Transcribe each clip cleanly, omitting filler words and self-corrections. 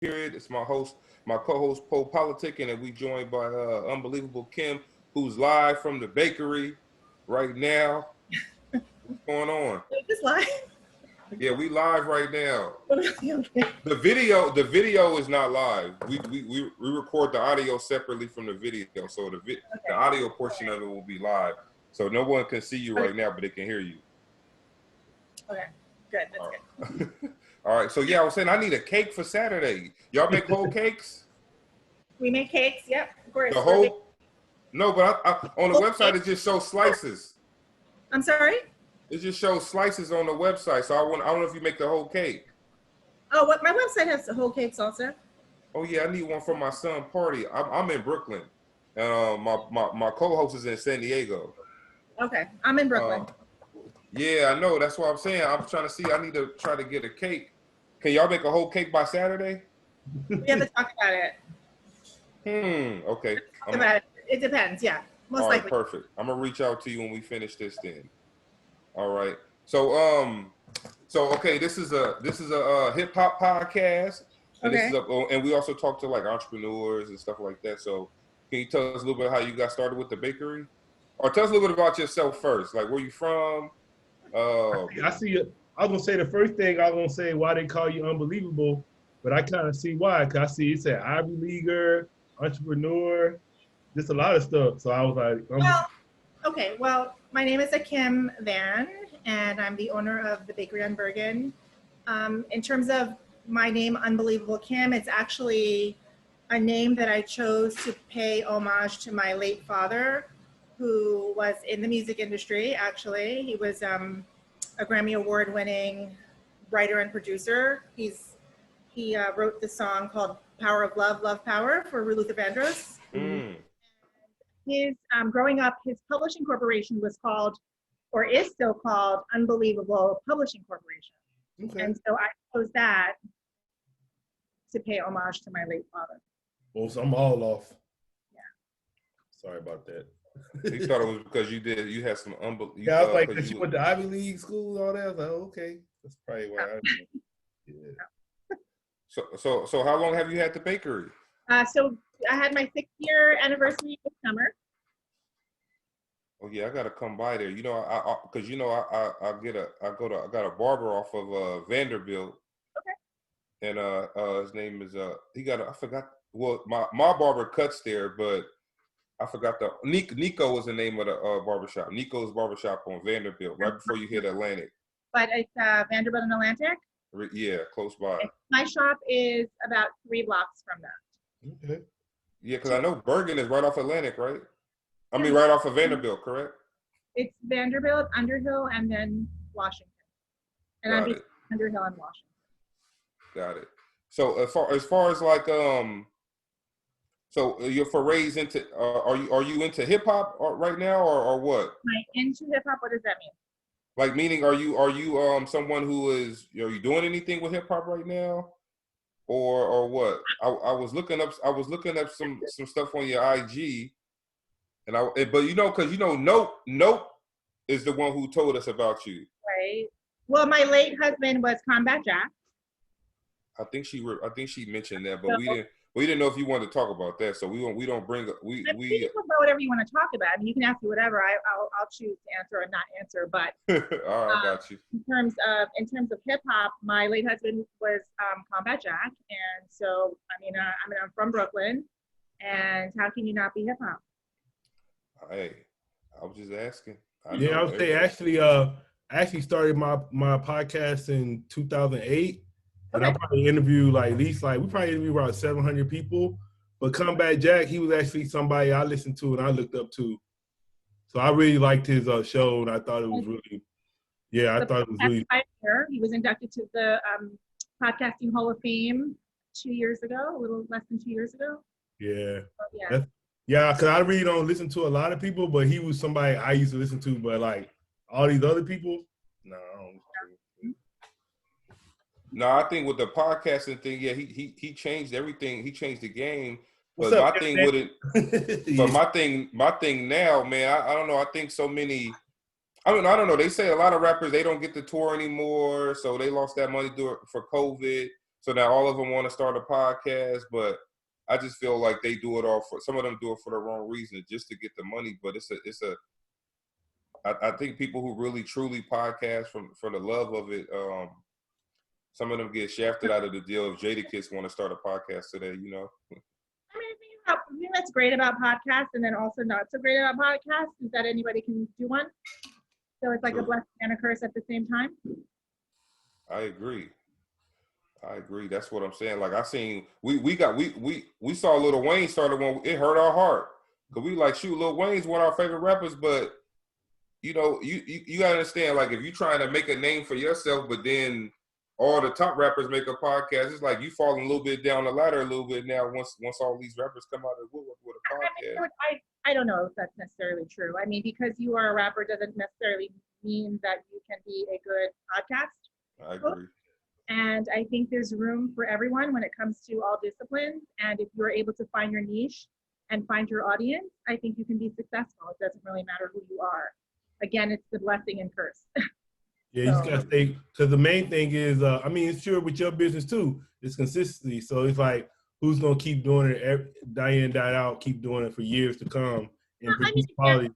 period. It's my co-host PoPolitickin, and we joined by unbelievable Kim, who's live from the bakery right now. What's going on? Just live. Yeah, we live right now. Okay. The video is not live. We record the audio separately from the video, so the audio portion of it will be live. So no one can see you right now, but they can hear you. Okay, good. That's good. All right. So yeah, I was saying I need a cake for Saturday. Y'all make whole cakes? We make cakes. Yep, of course. The whole? No, but on the website it just shows slices. I'm sorry. It just shows slices on the website. So I don't know if you make the whole cake. Oh, what? My website has the whole cakes also. Oh yeah, I need one for my son's party. I'm in Brooklyn. My co-host is in San Diego. Okay, I'm in Brooklyn. Yeah, I know. That's what I'm saying. I'm trying to see. I need to try to get a cake. Can y'all make a whole cake by Saturday? We have to talk about it. Okay. Talk about it. It depends. Yeah, most likely. Perfect. I'm gonna reach out to you when we finish this then. All right. So okay. This is a hip hop podcast. And Okay. And we also talk to like entrepreneurs and stuff like that. So can you tell us a little bit how you got started with the bakery? Or tell us a little bit about yourself first. Like where you from? I see it. I was gonna say the first thing I was gonna say why they call you unbelievable, but I kind of see why. Cause I see it said Ivy Leaguer, entrepreneur, just a lot of stuff. So I was like, Well, my name is Kim Van, and I'm the owner of the bakery on Bergen. In terms of my name, Unbelievable Kim, it's actually a name that I chose to pay homage to my late father, who was in the music industry. Actually, he was a Grammy Award-winning writer and producer. He wrote the song called "Power of Love, Love Power" for Luther Vandross. His growing up, his publishing corporation was called, or is still called, Unbelievable Publishing Corporation. Okay. And so I chose that to pay homage to my late father. Well, so I'm all off. Yeah. Sorry about that. You thought it was because you had some Yeah, I was like, because you went to Ivy League school and all that. I was like, okay, that's probably why. Yeah. So how long have you had the bakery? So I had my 6-year anniversary this summer. Oh yeah, I gotta come by there. You know, I got a barber off of Vanderbilt. Okay. And his name is I forgot. Well, my barber cuts there, but I forgot Nico was the name of the barbershop. Nico's barbershop on Vanderbilt, right before you hit Atlantic. But it's Vanderbilt and Atlantic? Yeah, close by. Okay. My shop is about 3 blocks from that. Okay. Yeah, because I know Bergen is right off Atlantic, right? I mean, right off of Vanderbilt, correct? It's Vanderbilt, Underhill, and then Washington. And I'm Underhill and Washington. Got it. So as far as like so your forays into are you into hip hop right now or what? Am I into hip hop? What does that mean? Like meaning are you someone who is are you doing anything with hip hop right now? Or what? I was looking up some stuff on your IG, but because Nope is the one who told us about you. Right. Well, my late husband was Combat Jack. I think she mentioned that, but we didn't know if you wanted to talk about that, so we don't bring up we can talk about whatever you want to talk about. I mean, you can ask me whatever. I'll choose to answer or not answer. But all right, I got you. In terms of hip hop, my late husband was Combat Jack, and so I'm from Brooklyn, and how can you not be hip hop? Hey, I was just asking. I would say I actually started my podcast in 2008. And I probably interviewed we probably interviewed around 700 people. But Combat Jack, he was actually somebody I listened to and I looked up to. So I really liked his show, and I thought it was really, He was inducted to the Podcasting Hall of Fame 2 years ago, a little less than 2 years ago. Yeah. So, because I really don't listen to a lot of people, but he was somebody I used to listen to. But like all these other people, no, I don't listen to. No, I think with the podcasting thing, yeah, he changed everything. He changed the game. But my thing now, man, I don't know. I think so many. I don't know. They say a lot of rappers they don't get to tour anymore, so they lost that money for COVID. So now all of them want to start a podcast, but I just feel like they do it all for, some of them do it for the wrong reason, just to get the money. But I think people who really truly podcast for the love of it, some of them get shafted out of the deal. If Jadakiss want to start a podcast today, you know. I mean, the thing that's great about podcasts and then also not so great about podcasts is that anybody can do one. So it's like True. a blessing and a curse at the same time. I agree. That's what I'm saying. Like I seen, we saw Lil Wayne started when it hurt our heart, cause we like, shoot, Lil Wayne's one of our favorite rappers, but you know, you gotta understand, like if you trying to make a name for yourself, but then all the top rappers make a podcast, it's like you falling a little bit down the ladder a little bit now. Once all these rappers come out of the woodwork with a podcast. I don't know if that's necessarily true. I mean, because you are a rapper doesn't necessarily mean that you can be a good podcast. I agree. And I think there's room for everyone when it comes to all disciplines. And if you're able to find your niche and find your audience, I think you can be successful. It doesn't really matter who you are. Again, it's the blessing and curse. Yeah, you just gotta stay, because the main thing is, I mean, it's sure with your business too, it's consistency. So it's like, who's gonna keep doing it, die in, die out, keep doing it for years to come and produce quality?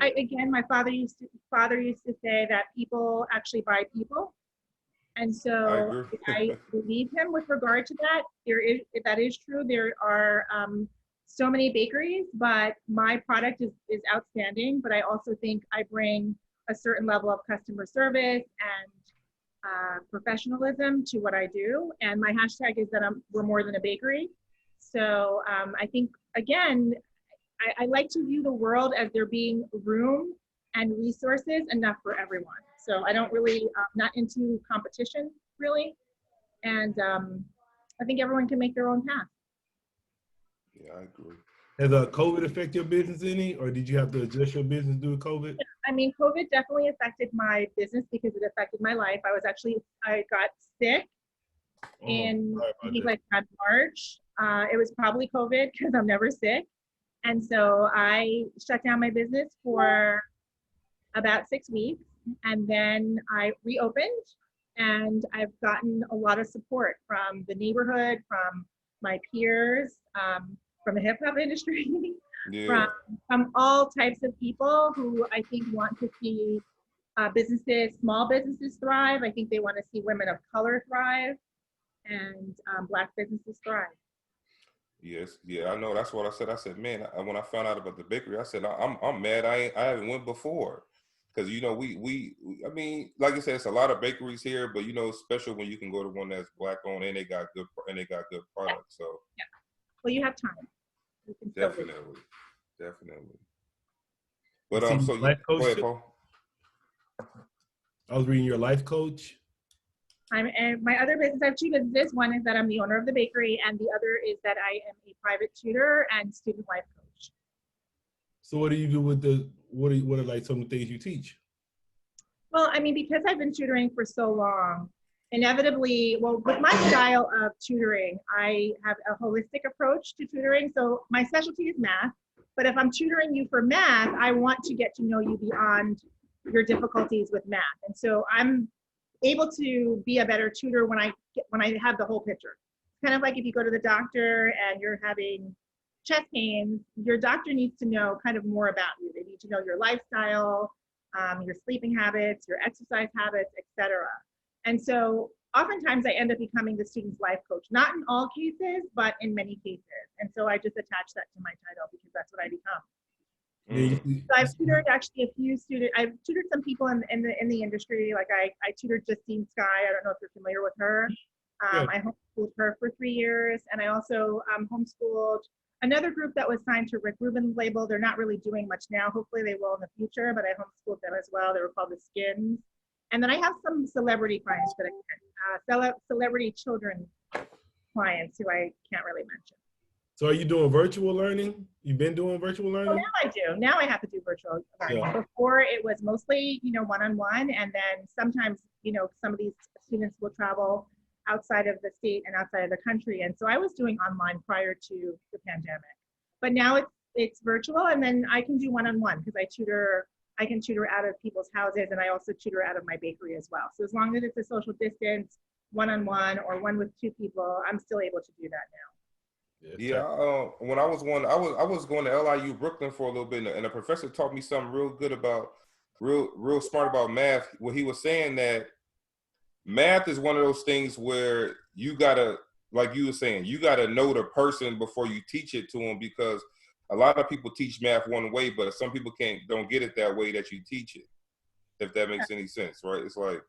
Again, my father used to say that people actually buy people. And so I believe him with regard to that. That is true. There are so many bakeries, but my product is outstanding. But I also think I bring a certain level of customer service and professionalism to what I do. And my hashtag is that we're more than a bakery. So I think, again, I like to view the world as there being room and resources enough for everyone. So I don't really, not into competition really. And I think everyone can make their own path. Yeah, I agree. Has COVID affect your business any, or did you have to adjust your business due to COVID? Yeah, I mean, COVID definitely affected my business because it affected my life. I got sick in, I think like around March. It was probably COVID because I'm never sick. And so I shut down my business for about 6 weeks. And then I reopened, and I've gotten a lot of support from the neighborhood, from my peers, from the hip hop industry, from all types of people who I think want to see small businesses thrive. I think they want to see women of color thrive and Black businesses thrive. Yes, yeah, I know. That's what I said. I said, man, when I found out about the bakery, I said, I'm mad. I haven't went before. Because, you know, I mean, like I said, it's a lot of bakeries here, but, you know, it's special when you can go to one that's Black owned and they got good products. So yeah, well, you have time. You can definitely. But so go ahead, Paul. I was reading your life coach. And my other business, I have two businesses. One is that I'm the owner of the bakery, and the other is that I am a private tutor and student life coach. So what do you do with what are like some of the things you teach? Well, I mean, because I've been tutoring for so long, inevitably, with my style of tutoring, I have a holistic approach to tutoring. So my specialty is math, but if I'm tutoring you for math, I want to get to know you beyond your difficulties with math. And so I'm able to be a better tutor when I have the whole picture. It's kind of like if you go to the doctor and you're having chest pains, your doctor needs to know kind of more about you. They need to know your lifestyle, your sleeping habits, your exercise habits, etc. And so oftentimes I end up becoming the student's life coach, not in all cases, but in many cases. And so I just attach that to my title because that's what I become. So I've tutored actually a few students. I've tutored some people in the industry. Like I tutored Justine Sky. I don't know if you're familiar with her. I homeschooled her for 3 years, and I also homeschooled another group that was signed to Rick Rubin's label. They're not really doing much now. Hopefully they will in the future, but I homeschooled them as well. They were called the Skins. And then I have some celebrity clients that celebrity children clients who I can't really mention. So are you doing virtual learning? You've been doing virtual learning? Well, now I do. Now I have to do virtual learning. Yeah. Before it was mostly, one-on-one. And then sometimes, some of these students will travel outside of the state and outside of the country. And so I was doing online prior to the pandemic. But now it's virtual, and then I can do one-on-one because I can tutor out of people's houses, and I also tutor out of my bakery as well. So as long as it's a social distance, one-on-one or one with two people, I'm still able to do that now. Yeah, when I was going to LIU Brooklyn for a little bit, and a professor taught me something real good about, real smart about math. Well, he was saying that math is one of those things where you gotta, like you were saying, you gotta know the person before you teach it to them, because a lot of people teach math one way, but some people don't get it that way that you teach it. If that makes any sense, right? It's like,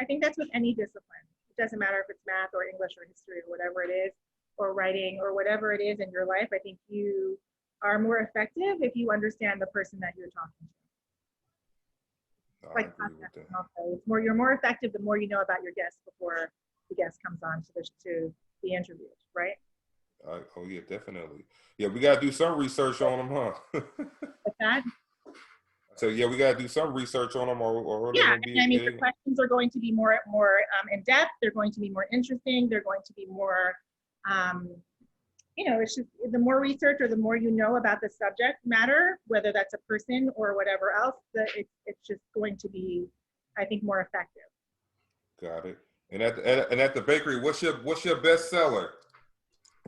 I think that's with any discipline. It doesn't matter if it's math or English or history or whatever it is, or writing or whatever it is in your life. I think you are more effective if you understand the person that you're talking to. I agree with that. It's more, you're more effective the more you know about your guest before the guest comes on to be interviewed, right? Oh yeah, definitely. Yeah, we gotta do some research on them, huh? With that. So yeah, we gotta do some research on them, or yeah. I mean, the questions are going to be more in depth. They're going to be more interesting. They're going to be more, you know, it's just the more research or the more you know about the subject matter, whether that's a person or whatever else, it's just going to be, I think, more effective. Got it. And at the bakery, what's your bestseller?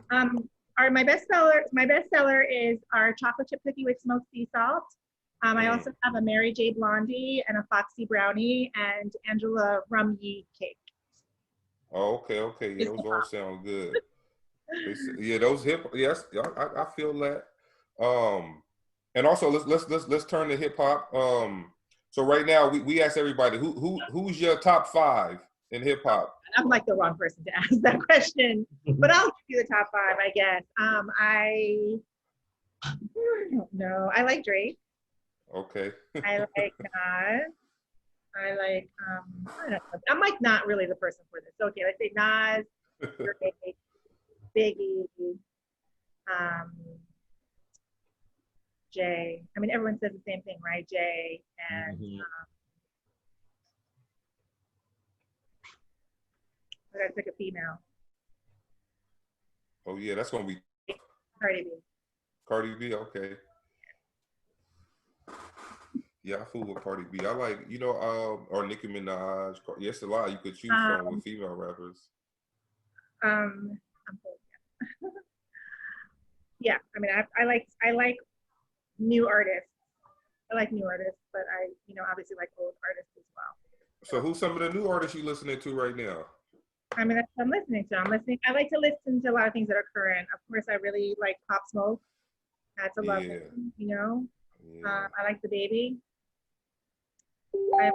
My bestseller is our chocolate chip cookie with smoked sea salt. I also have a Mary J. Blondie and a Foxy Brownie and Angela Rumye cake. Oh, okay. Yeah, those all sound good. Yeah, those hip. Yes, I feel that. And also let's turn to hip hop. So right now we ask everybody who's your top 5 in hip hop. I'm like the wrong person to ask that question, but I'll give you the top 5, I guess. I don't know. I like Drake. Okay. I like Nas. I like I don't know. I'm like not really the person for this. Okay, let's say Nas, Drake, Biggie, Jay. I mean, everyone says the same thing, right? Jay and I gotta pick a female. Oh yeah, that's gonna be Cardi B. Cardi B. Okay. Yeah, I fool with Cardi B. I like, or Nicki Minaj. Yes, a lot you could choose from with female rappers. I'm yeah, I mean, I like new artists. I like new artists, but I, obviously like old artists as well. So who's some of the new artists you listening to right now? I mean, I'm listening. I like to listen to a lot of things that are current. Of course, I really like Pop Smoke. That's a love one, Yeah. I like The Baby. I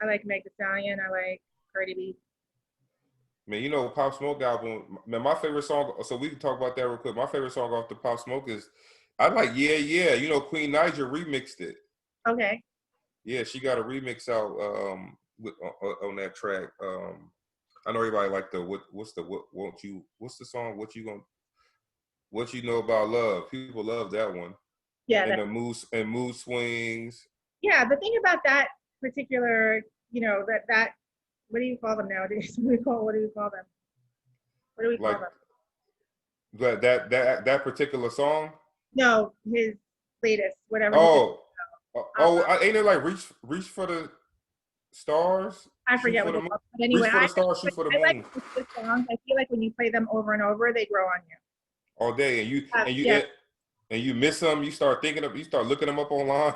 like Meg Thee Stallion. I like Cardi B. Man, Pop Smoke album. Man, my favorite song. So we can talk about that real quick. My favorite song off the Pop Smoke is, I like Yeah Yeah. Queen Naija remixed it. Okay. Yeah, she got a remix out on that track. I know everybody like what's the song? What you know about love? People love that one. Yeah. And the mood swings. Yeah, the thing about that particular, that what do you call them nowadays? What do we call them? What do we call them? That particular song? No, his latest, whatever. Ain't it like reach for the stars? I forget what it's called. But anyway, reach for the stars, shoot for the moon. I like the songs. I feel like when you play them over and over, they grow on you. All day, and you miss them. You start looking them up online.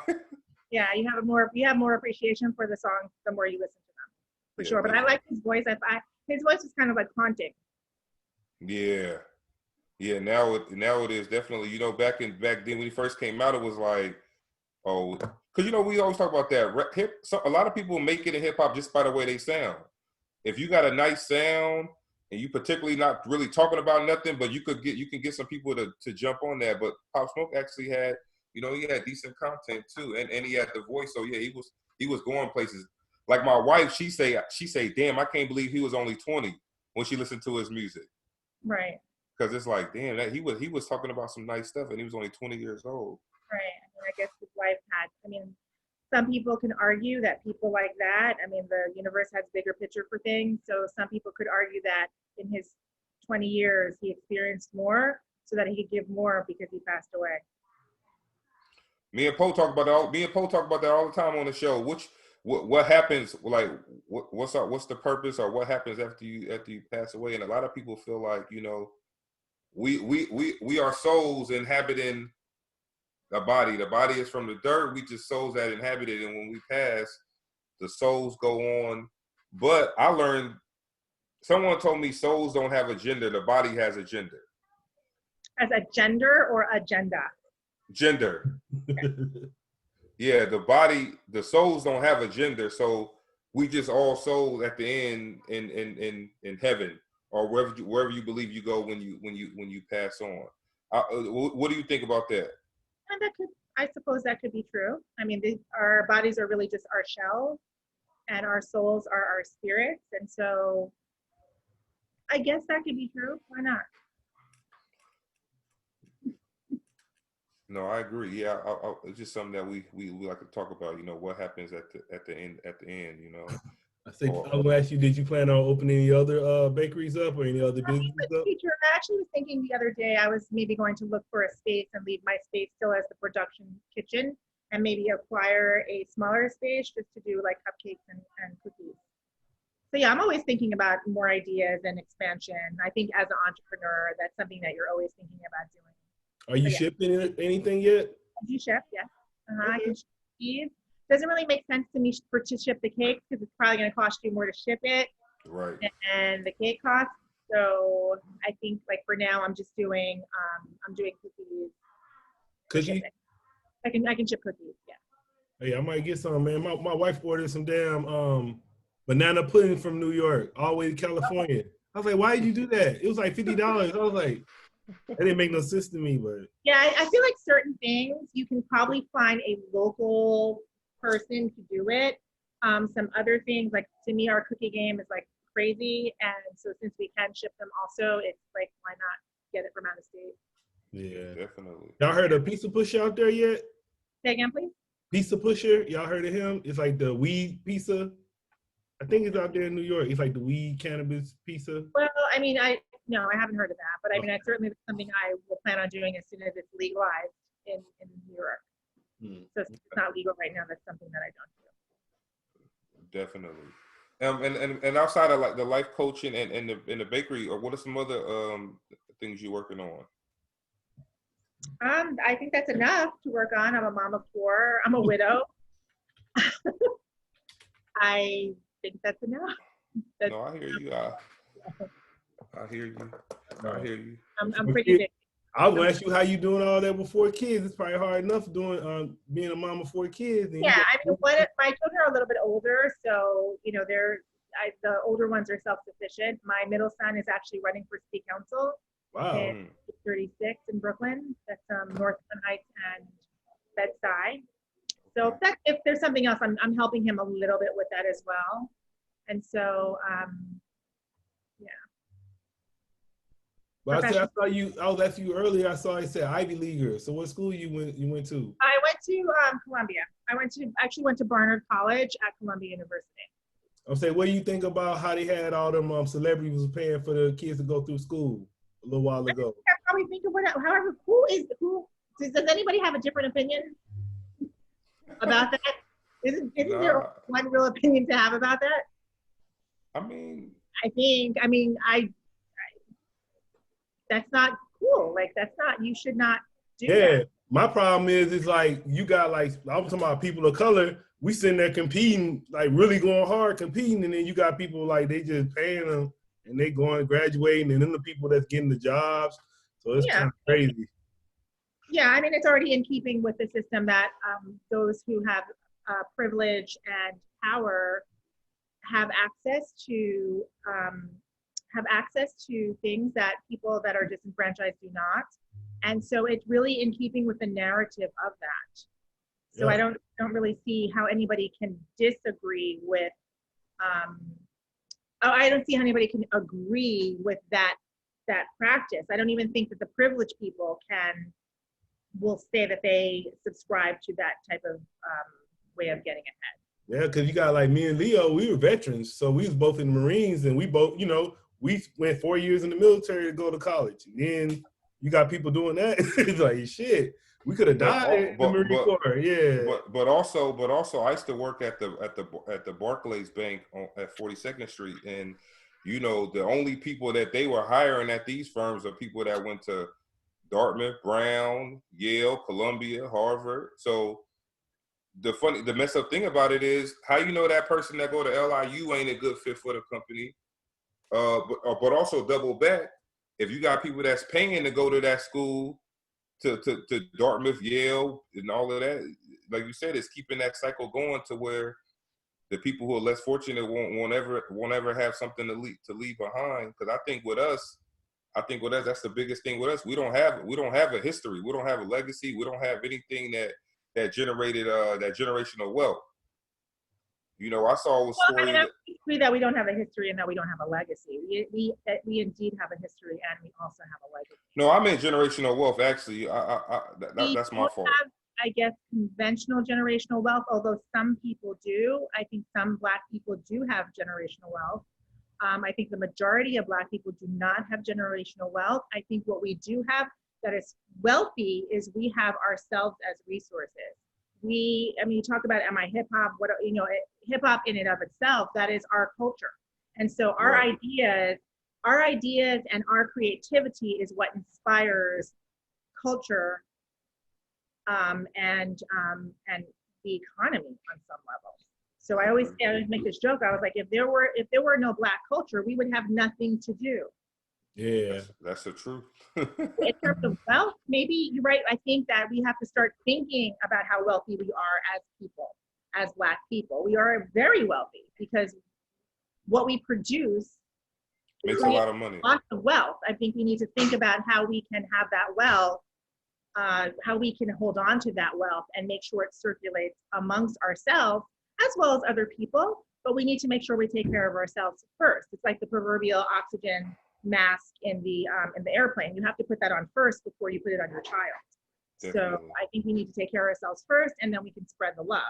Yeah, you have more appreciation for the songs the more you listen to them, for sure. But I like his voice. His voice is kind of like haunting. Yeah. Now it is definitely. Back then when he first came out, it was like, because we always talk about that. A lot of people make it in hip hop just by the way they sound. If you got a nice sound and you particularly not really talking about nothing, but you can get some people to jump on that. But Pop Smoke actually had. He had decent content too, and he had the voice. So yeah, he was going places. Like my wife, she say, damn, I can't believe he was only 20 when she listened to his music. Right. Because it's like, damn, that he was talking about some nice stuff, and he was only 20 years old. Right. I guess his life had. Some people can argue that people like that. The universe has bigger picture for things. So some people could argue that in his 20 years he experienced more, so that he could give more because he passed away. Me and Poe talk about that all the time on the show. what happens? Like, what's the purpose, or what happens after you pass away? And a lot of people feel like, you know, we are souls inhabiting the body. The body is from the dirt. We just souls that inhabit it, and when we pass, the souls go on. But I learned, someone told me souls don't have a gender. The body has a gender. As a gender or agenda? Gender. Yeah, the souls don't have a gender, so we just all souls at the end in heaven, or wherever you believe you go when you pass on. What do you think about that? And I suppose that could be true. I mean, our bodies are really just our shell, and our souls are our spirits, and so I guess that could be true. Why not? No, I agree. Yeah, it's just something that we like to talk about. You know, what happens at the end. You know, I will ask you, did you plan on opening any other bakeries up or any other businesses up? Teacher, I actually was thinking the other day I was maybe going to look for a space and leave my space still as the production kitchen, and maybe acquire a smaller space just to do like cupcakes and cookies. So yeah, I'm always thinking about more ideas and expansion. I think as an entrepreneur, that's something that you're always thinking about doing. Are you shipping anything yet? I do ship, yes. I can ship cheese. Doesn't really make sense to me to ship the cakes because it's probably going to cost you more to ship it, right? And the cake costs. So I think like for now, I'm just doing I'm doing cookies. Cookies? I can ship cookies. Yeah. Hey, I might get some, man. My wife ordered some damn banana pudding from New York all the way to California. I was like, why did you do that? It was like $50. I was like, that didn't make no sense to me, but yeah, I feel like certain things you can probably find a local person to do it. Some other things, like to me, our cookie game is like crazy, and so since we can ship them, also, it's like why not get it from out of state? Yeah, definitely. Y'all heard of Pizza Pusher out there yet? Say again, please. Pizza Pusher, y'all heard of him? It's like the weed pizza. I think it's out there in New York. It's like the weed cannabis pizza. Well, I mean, no, I haven't heard of that, but I mean, I certainly something I will plan on doing as soon as it's legalized in New York. So it's not legal right now. That's something that I don't do. Definitely. And outside of like the life coaching and the bakery, or what are some other things you're working on? I think that's enough to work on. I'm a mom of 4. I'm a widow. I think that's enough. No, I hear you. I hear you. I hear you. I'm pretty big. I was gonna ask you how you doing all that with 4 kids. It's probably hard enough doing being a mom of 4 kids. Yeah, I mean, my children are a little bit older, so you know the older ones are self-sufficient. My middle son is actually running for city council. Wow. In 36 in Brooklyn. That's North Heights and Bed-Stuy. So if there's something else, I'm helping him a little bit with that as well. And so yeah. Well, I saw you. I was asking you earlier. I saw you said Ivy Leaguer. So what school you went to? I went to Columbia. I actually went to Barnard College at Columbia University. I'm saying, what do you think about how they had all them celebrities was paying for the kids to go through school a little while ago? I probably think of however, who does anybody have a different opinion about that? Isn't there one real opinion to have about that? I mean, that's not cool. Like you should not do that. Yeah, my problem is like you got like I'm talking about people of color. We sitting there competing, like really going hard competing, and then you got people like they just paying them and they going graduating, and then the people that's getting the jobs. So it's kind of crazy. Yeah, I mean it's already in keeping with the system that those who have privilege and power have access to things that people that are disenfranchised do not. And so it's really in keeping with the narrative of that. So I don't really see how anybody can disagree with I don't see how anybody can agree with that practice. I don't even think that the privileged people will say that they subscribe to that type of way of getting ahead. Yeah, because you got like me and Leo, we were veterans. So we was both in the Marines, and we both, we went 4 years in the military to go to college. And then you got people doing that. It's like shit. We could have died in the Marine Corps. Yeah. But also, I used to work at the Barclays Bank at 42nd Street, and you know the only people that they were hiring at these firms are people that went to Dartmouth, Brown, Yale, Columbia, Harvard. So the mess up thing about it is how you know that person that go to LIU ain't a good fit for the company. But also double back, if you got people that's paying to go to that school, to Dartmouth, Yale, and all of that, like you said, it's keeping that cycle going to where the people who are less fortunate won't ever have something to leave behind. Because I think with us, that's the biggest thing with us. We don't have a history. We don't have a legacy. We don't have anything that generated that generational wealth. You know, I saw a story. I agree that we don't have a history and that we don't have a legacy. We indeed have a history and we also have a legacy. No, I meant generational wealth. Actually, that's my fault. Have, I guess, conventional generational wealth, although some people do. I think some Black people do have generational wealth. I think the majority of Black people do not have generational wealth. I think what we do have that is wealthy is we have ourselves as resources. You talk about am I hip hop? What, you know, hip hop in and of itself, that is our culture. And so our ideas and our creativity is what inspires culture and the economy on some level. So I always make this joke. I was like, if there were no Black culture, we would have nothing to do. Yeah, that's the truth. In terms of wealth, maybe you're right. I think that we have to start thinking about how wealthy we are as people, as Black people. We are very wealthy because what we produce makes a lot of money. Lots of wealth. I think we need to think about how we can have that wealth, how we can hold on to that wealth and make sure it circulates amongst ourselves as well as other people. But we need to make sure we take care of ourselves first. It's like the proverbial oxygen mask in the airplane. You have to put that on first before you put it on your child. Definitely. So I think we need to take care of ourselves first, and then we can spread the love.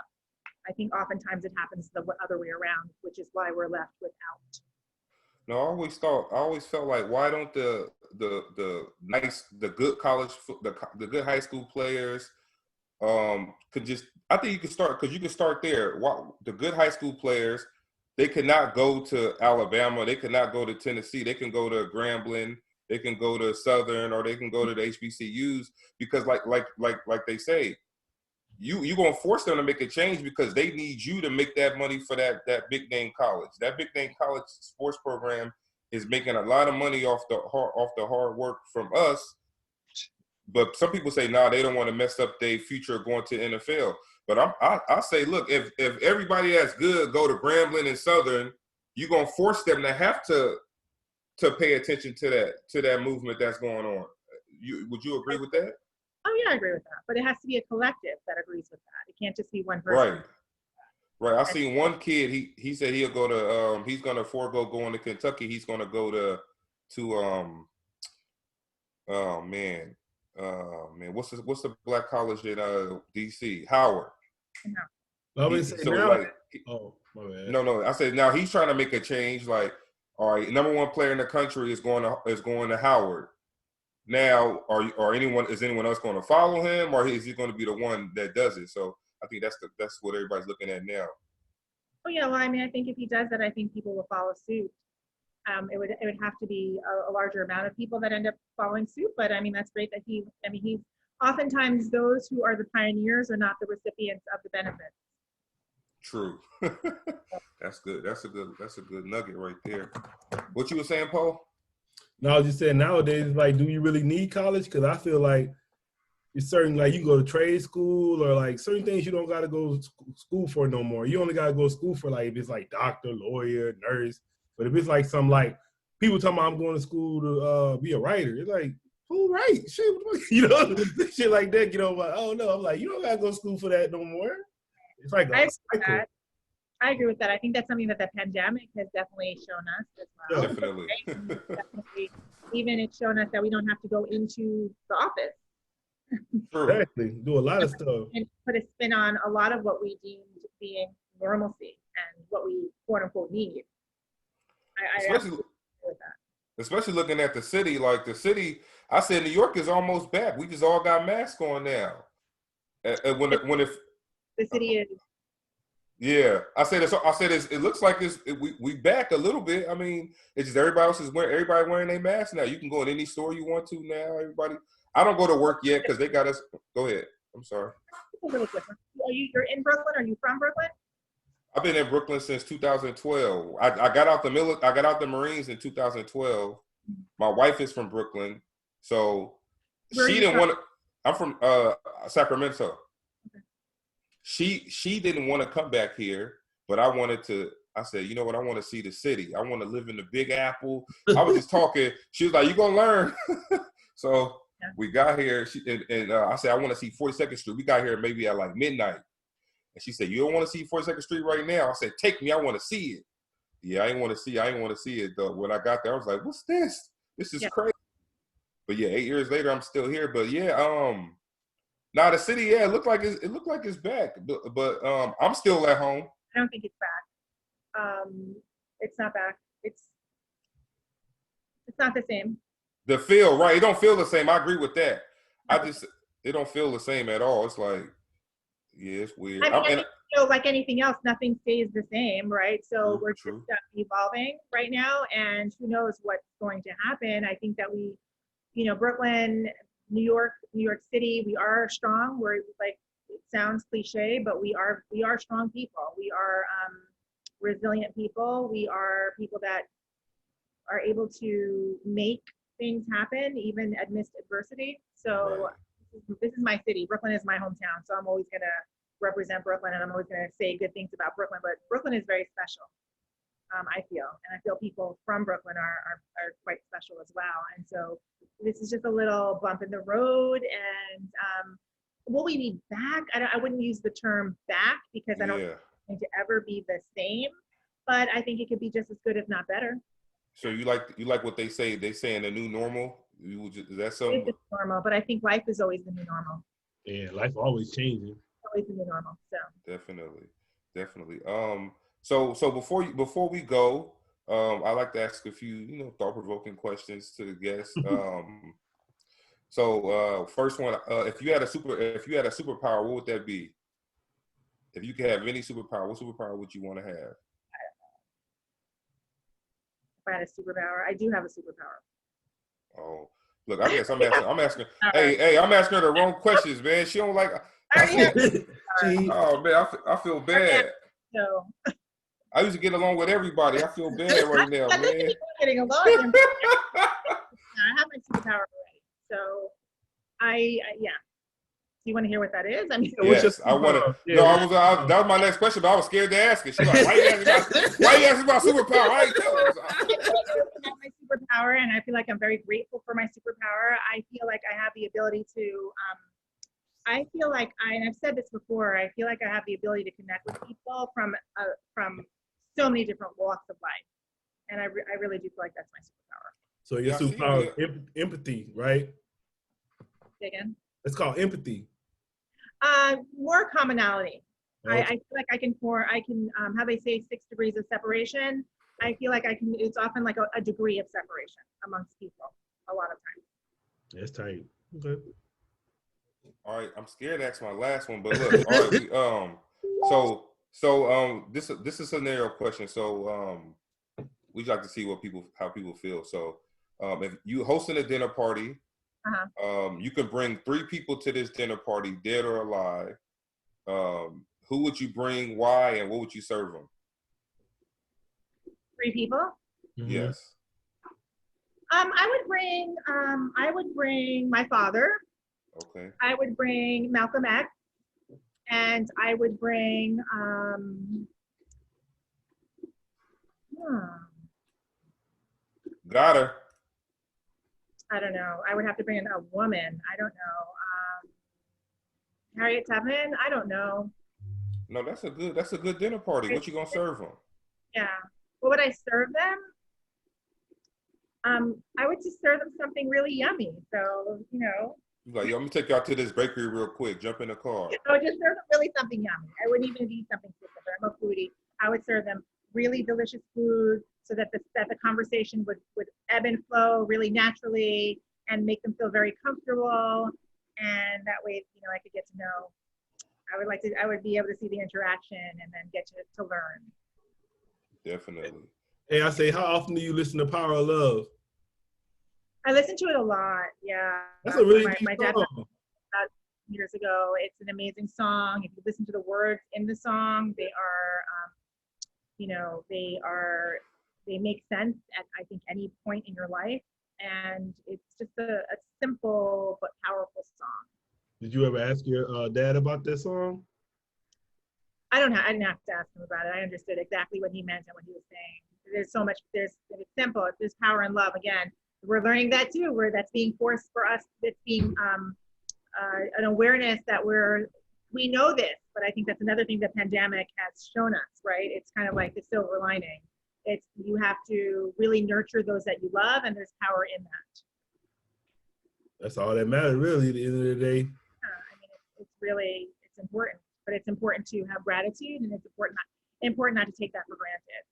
I think oftentimes it happens the other way around, which is why we're left without. No, I always felt like, why don't the good college, the good high school players could just, I think you could start, because you can start there. The good high school players, they could not go to Alabama, they could not go to Tennessee, they can go to Grambling, they can go to Southern, or they can go to the HBCUs, because like they say, you're gonna force them to make a change because they need you to make that money for that big name college. That big name college sports program is making a lot of money off the hard work from us. But some people say, nah, they don't want to mess up their future going to NFL. But I say, look, if everybody that's good go to Grambling and Southern, you're gonna force them to have to pay attention to that movement that's going on. Would you agree with that? Oh yeah, I agree with that. But it has to be a collective that agrees with that. It can't just be one person. Right. I seen one kid. He said he'll go to he's gonna forego going to Kentucky. He's gonna go to oh man, what's the Black college in DC? Howard. No. No. I said now he's trying to make a change. Like, all right, number one player in the country is going to Howard. Now, is anyone else going to follow him, or is he going to be the one that does it? So I think that's what everybody's looking at now. Oh yeah, well, I mean, I think if he does that, I think people will follow suit. It would have to be a larger amount of people that end up following suit. But I mean, that's great that he's oftentimes those who are the pioneers are not the recipients of the benefits. True. That's good. That's a good nugget right there. What you were saying, Paul? No, I was just saying nowadays, like, do you really need college? Because I feel like it's certain, like, you go to trade school or like certain things you don't got to go to school for no more. You only got to go to school for like if it's like doctor, lawyer, nurse. But if it's like some like people talking about I'm going to school to be a writer, it's like, who write? Shit, you know, shit like that. You know, but I don't know. I'm like, you don't got to go to school for that no more. It's like I agree with that. I think that's something that the pandemic has definitely shown us as well. Definitely. Definitely. Even it's shown us that we don't have to go into the office. True. Exactly. Do a lot of stuff. And put a spin on a lot of what we deemed being normalcy and what we quote unquote need. I agree with that. especially looking at the city. Like the city, I said New York is almost back. We just all got masks on now. And when it The city is. yeah, it looks like we back a little bit. I mean, it's just everybody wearing their mask now. You can go in any store you want to now. Everybody. I don't go to work yet because they got us. Go ahead. I'm sorry. It's a little different. You're in Brooklyn? Are you from Brooklyn? I've been in Brooklyn since 2012. I got out I got out the Marines in 2012. My wife is from Brooklyn, so she didn't want to. I'm from Sacramento. Okay. She didn't want to come back here, but I wanted to. I said, you know what? I want to see the city. I want to live in the Big Apple. I was just talking. She was like, "You gonna learn?" So yeah. We got here, and I said, "I want to see 42nd Street." We got here maybe at like midnight. And she said, "You don't want to see 42nd Street right now?" I said, "Take me. I want to see it." Yeah, I didn't want to see it though. When I got there, I was like, "What's this? This is crazy." But yeah, 8 years later, I'm still here. But yeah, now the city, yeah, it looked like it's back. But I'm still at home. I don't think it's back. It's not back. It's not the same. The feel, right? It don't feel the same. I agree with that. It don't feel the same at all. It's like. Yeah, it's weird. I mean, like anything else, nothing stays the same, right? So we're just evolving right now, and who knows what's going to happen. I think that we, Brooklyn, New York City, we are strong. We're like, it sounds cliche, but we are strong people. We are resilient people. We are people that are able to make things happen, even amidst adversity. So. Right. This is my city. Brooklyn is my hometown, so I'm always gonna represent Brooklyn, and I'm always gonna say good things about Brooklyn. But Brooklyn is very special. I feel people from Brooklyn are quite special as well. And so this is just a little bump in the road. And will we be back? I wouldn't use the term back because I don't think it's going to ever be the same. But I think it could be just as good, if not better. So you like what they say? They say in the new normal. Is that something? It's normal, but I think life is always the new normal. Yeah, life always changing. Always the new normal. So definitely. So before we go, I like to ask a few thought-provoking questions to the guests. So first one, if you had a superpower, what would that be? If you could have any superpower, what superpower would you want to have? If I had a superpower, I do have a superpower. Oh, look, I guess I'm asking. Hey, I'm asking her the wrong questions, man. She don't like. Oh man, I feel bad. So I used to get along with everybody. I feel bad right now, man. Getting along. I have my superpower already, so yeah. Do you want to hear what that is? I mean, yes, I want to. Yeah. No, that was my next question, but I was scared to ask it. She's like, why you asking about superpower? I ain't telling us. My superpower, and I feel like I'm very grateful for my superpower. I feel like I have the ability to. I feel like and I've said this before. I feel like I have the ability to connect with people from so many different walks of life, and I really do feel like that's my superpower. So your superpower is empathy, right? Say again. It's called empathy. More commonality. Okay. I feel like I can how they say 6 degrees of separation. I feel like it's often like a degree of separation amongst people a lot of times. That's tight. Okay. All right, I'm scared to ask my last one, but look, all right, this is a scenario question. So we'd like to see how people feel. So if you hosting a dinner party, you can bring 3 people to this dinner party, dead or alive. Who would you bring? Why? And what would you serve them? 3 people? Mm-hmm. Yes. I would bring my father. Okay. I would bring Malcolm X, and I would bring Got her. I don't know. I would have to bring in a woman. I don't know. Harriet Tubman? I don't know. No, that's a good dinner party. What you gonna serve them? Yeah. What would I serve them? I would just serve them something really yummy. So, Like, yo, let me take y'all to this bakery real quick. Jump in the car. I would just serve them really something yummy. I wouldn't even eat something specific. I'm a foodie. I would serve them really delicious food, so that the conversation would ebb and flow really naturally and make them feel very comfortable. And that way, I could get to know. I would be able to see the interaction and then get to learn. Definitely. Hey, I say, how often do you listen to Power of Love? I listen to it a lot. Yeah. That's a really my deep dad song. that years ago. It's an amazing song. If you listen to the words in the song, they make sense at, I think, any point in your life. And it's just a simple but powerful song. Did you ever ask your dad about that song? I didn't have to ask him about it. I understood exactly what he meant and what he was saying. There's so much, it's simple. There's power in love. Again, we're learning that too, where that's being forced for us. It's being an awareness that we know this, but I think that's another thing the pandemic has shown us, right? It's kind of like the silver lining. It's, you have to really nurture those that you love, and there's power in that. That's all that matters, really, at the end of the day. I mean, it's important, but it's important to have gratitude, and it's important not to take that for granted.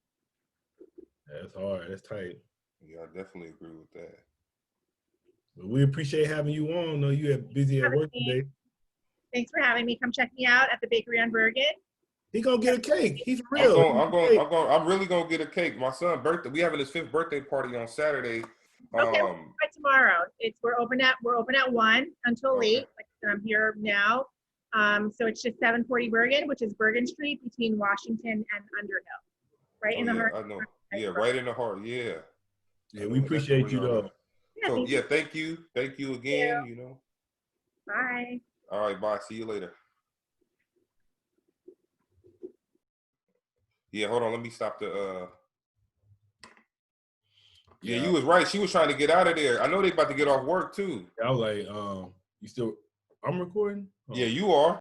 That's hard. That's tight. Yeah, I definitely agree with that. But we appreciate having you on. I know you're busy at work today. Thanks for having me. Come check me out at the bakery on Bergen. He gonna get a cake. He's real. I'm really gonna get a cake. My son's birthday. We having his 5th birthday party on Saturday. Okay, by tomorrow. We're open at 1 until late. Like I said, I'm here now. So it's just 740 Bergen, which is Bergen Street between Washington and Underhill, right in the heart. I know. Yeah, right in the heart. Yeah. Yeah, we appreciate you though. So yeah, thank you again. You know. Bye. All right, bye. See you later. Yeah, hold on. Let me stop the. Yeah, you was right. She was trying to get out of there. I know they about to get off work too. I was like, you still? I'm recording. Yeah, you are.